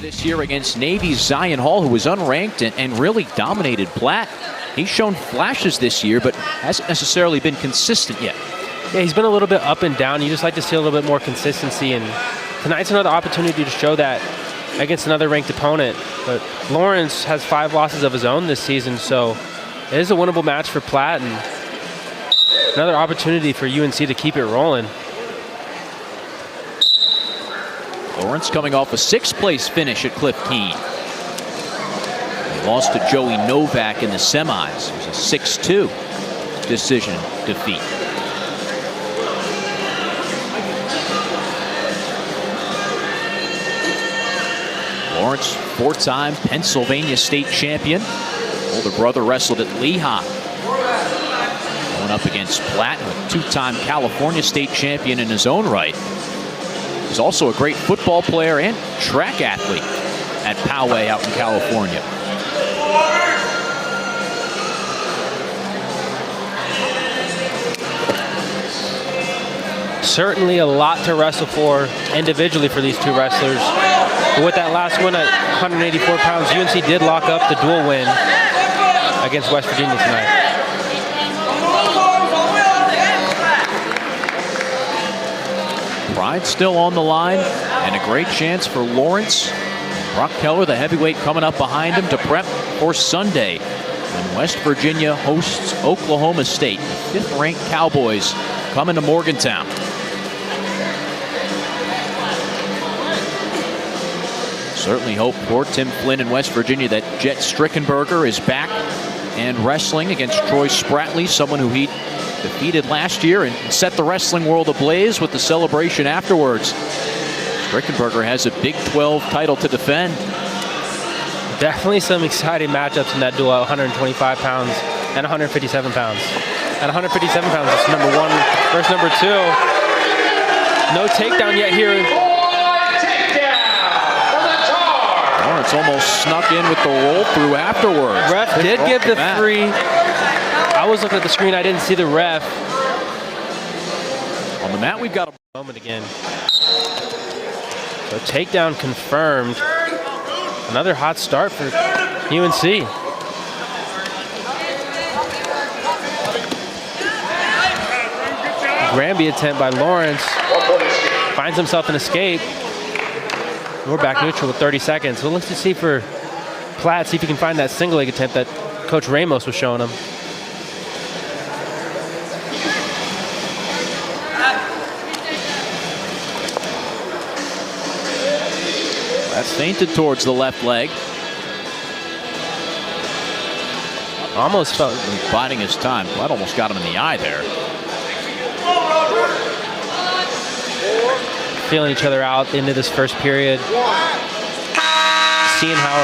this year against Navy's Zion Hall, who was unranked and really dominated Platt. He's shown flashes this year, but hasn't necessarily been consistent yet. Yeah, he's been a little bit up and down. You just like to see a little bit more consistency, and tonight's another opportunity to show that against another ranked opponent. But Lawrence has 5 losses of his own this season, so it is a winnable match for Platt, and another opportunity for UNC to keep it rolling. Lawrence coming off a 6th-place finish at Cliff Keen. He lost to Joey Novak in the semis. It was a 6-2 decision defeat. Lawrence, 4-time Pennsylvania state champion. Older brother wrestled at Lehigh. Going up against Platt, a 2-time California state champion in his own right. He's also a great football player and track athlete at Poway out in California. Certainly a lot to wrestle for individually for these two wrestlers. But with that last win at 184 pounds, UNC did lock up the dual win against West Virginia tonight. Pride still on the line, and a great chance for Lawrence. Brock Keller, the heavyweight, coming up behind him to prep for Sunday when West Virginia hosts Oklahoma State. The 5th-ranked Cowboys coming to Morgantown. Certainly hope for Tim Flynn in West Virginia that Jet Strickenberger is back and wrestling against Troy Spratley, someone who he defeated last year and set the wrestling world ablaze with the celebration afterwards. Strickenberger has a Big 12 title to defend. Definitely some exciting matchups in that duel at 125 pounds and 157 pounds. At 157 pounds, it's number 1 versus number 2. No takedown yet here. Lawrence almost snuck in with the roll through afterwards. Ref did give the free. I was looking at the screen, I didn't see the ref. On the mat, we've got a moment again. So takedown confirmed. Another hot start for UNC. Granby attempt by Lawrence. Finds himself an escape. We're back neutral with 30 seconds. So let's just see for Platt, see if he can find that single leg attempt that Coach Ramos was showing him. That's feinted towards the left leg. Almost felt biding his time. Platt almost got him in the eye there. Feeling each other out into this first period. Seeing how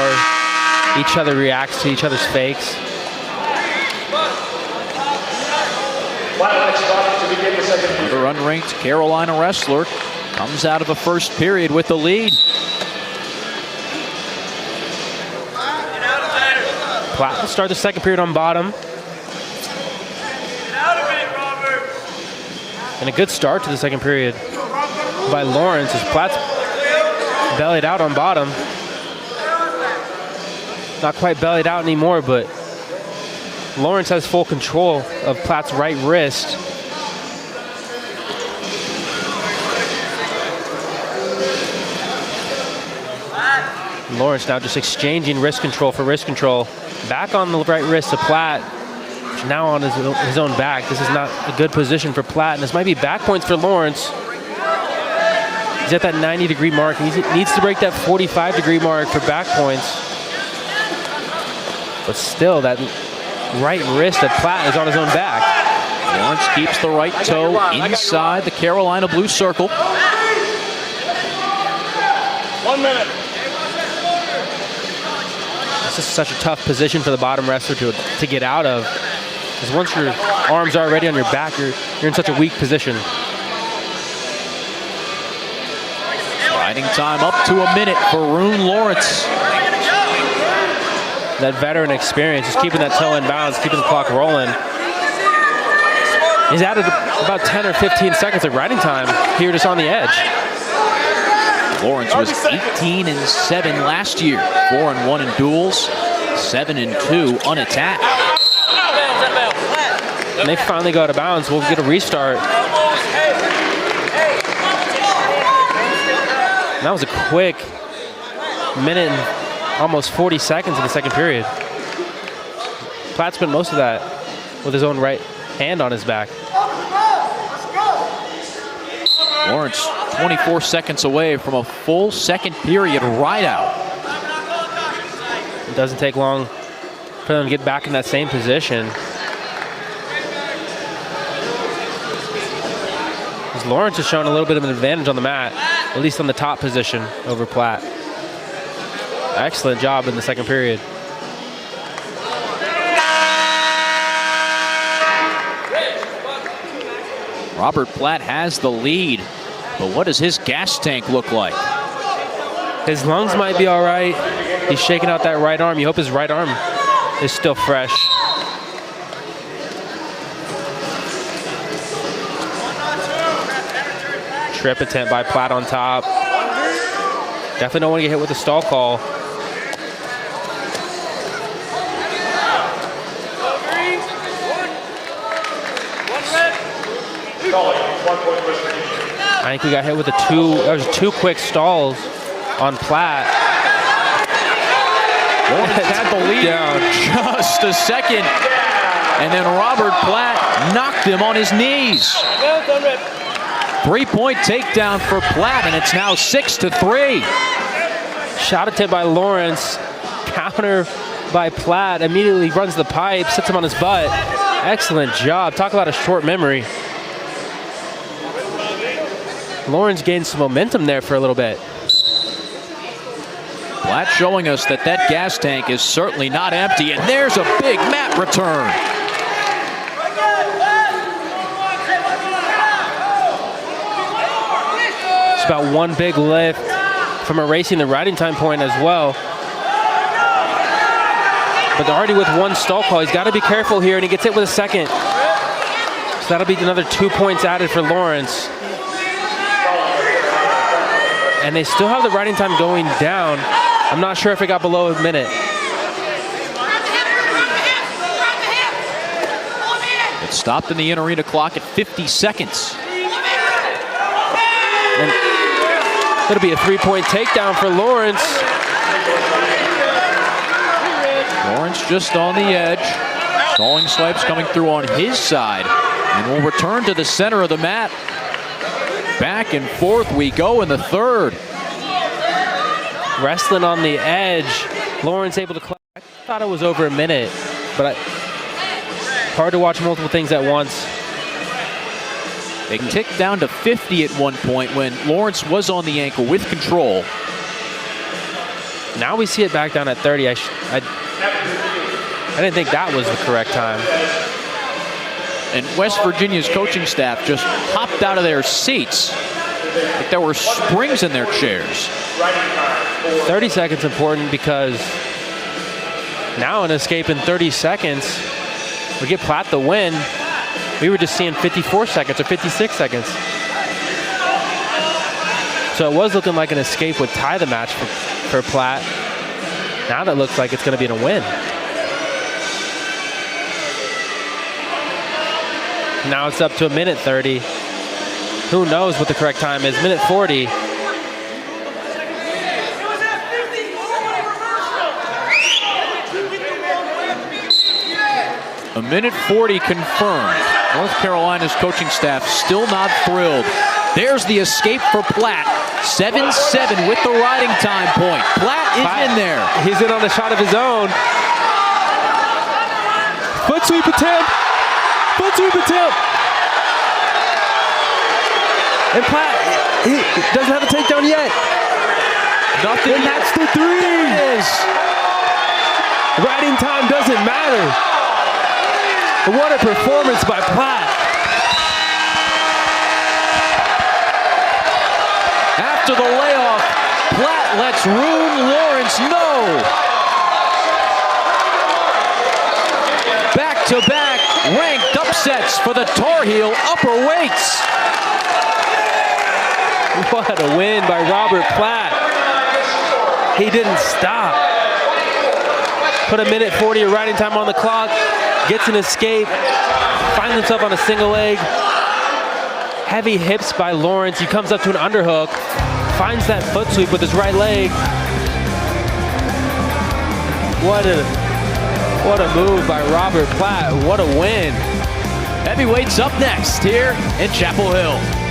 each other reacts to each other's fakes. Another unranked Carolina wrestler comes out of a first period with the lead. Platt will start the second period on bottom. And a good start to the second period by Lawrence as Platt's bellied out on bottom. Not quite bellied out anymore, but Lawrence has full control of Platt's right wrist. Lawrence now just exchanging wrist control for wrist control. Back on the right wrist of Platt. Now on his own back. This is not a good position for Platt, and this might be back points for Lawrence. He's at that 90-degree mark. He needs to break that 45-degree mark for back points. But still, that right wrist of Platt is on his own back. Lawrence keeps the right toe inside the Carolina blue circle. 1 minute. This is such a tough position for the bottom wrestler to get out of. Because once your arms are already on your back, you're in such a weak position. Riding time up to a minute for Rune Lawrence. That veteran experience, just keeping that toe in bounds, keeping the clock rolling. He's added about 10 or 15 seconds of riding time here just on the edge. Lawrence was 18-7 last year, 4-1 in duels, 7-2 unattacked. And they finally go out of bounds. We'll get a restart. And that was a quick minute and almost 40 seconds in the second period. Platt spent most of that with his own right hand on his back. Lawrence 24 seconds away from a full second period ride out. It doesn't take long for them to get back in that same position. As Lawrence has shown a little bit of an advantage on the mat, at least on the top position over Platt. Excellent job in the second period. Robert Platt has the lead, but what does his gas tank look like? His lungs might be all right. He's shaking out that right arm. You hope his right arm is still fresh. Trip attempt by Platt on top. Definitely don't want to get hit with a stall call. I think we got hit with there was two quick stalls on Platt. Lawrence had the lead down just a second, and then Robert Platt knocked him on his knees. 3-point takedown for Platt, and it's now 6-3. Shot attempt by Lawrence, counter by Platt, immediately runs the pipe, sits him on his butt. Excellent job. Talk about a short memory. Lawrence gained some momentum there for a little bit. Platt showing us that gas tank is certainly not empty, and there's a big mat return. It's about one big lift from erasing the riding time point as well. But they're already with one stall call. He's got to be careful here, and he gets hit with a second. So that'll be another 2 points added for Lawrence. And they still have the riding time going down. I'm not sure if it got below a minute. It stopped in the in-arena clock at 50 seconds. And it'll be a 3-point takedown for Lawrence. Lawrence just on the edge. Stalling swipes coming through on his side. And we'll return to the center of the mat. Back and forth we go in the third. Wrestling on the edge. Lawrence able to collect. I thought it was over a minute, but hard to watch multiple things at once. They ticked down to 50 at one point when Lawrence was on the ankle with control. Now we see it back down at 30. I didn't think that was the correct time. And West Virginia's coaching staff just hopped out of their seats like there were springs in their chairs. 30 seconds important because now an escape in 30 seconds would get Platt the win. We were just seeing 54 seconds or 56 seconds. So it was looking like an escape would tie the match for Platt. Now that looks like it's going to be a win. Now it's up to a minute 30. Who knows what the correct time is? Minute 40. A minute 40 confirmed. North Carolina's coaching staff still not thrilled. There's the escape for Platt. 7-7 with the riding time point. Platt is in there. He's in on a shot of his own. Foot sweep attempt. Foot sweep attempt. And Platt, he doesn't have a takedown yet. Nothing. And that's the three. It is. Riding time doesn't matter. What a performance by Platt. After the layoff, Platt lets Rune Lawrence know. Back-to-back ranked upsets for the Tar Heel upper weights. What a win by Robert Platt. He didn't stop. Put a minute 40 of riding time on the clock, gets an escape, finds himself on a single leg. Heavy hips by Lawrence. He comes up to an underhook, finds that foot sweep with his right leg. What a move by Robert Platt. What a win. Heavyweights up next here in Chapel Hill.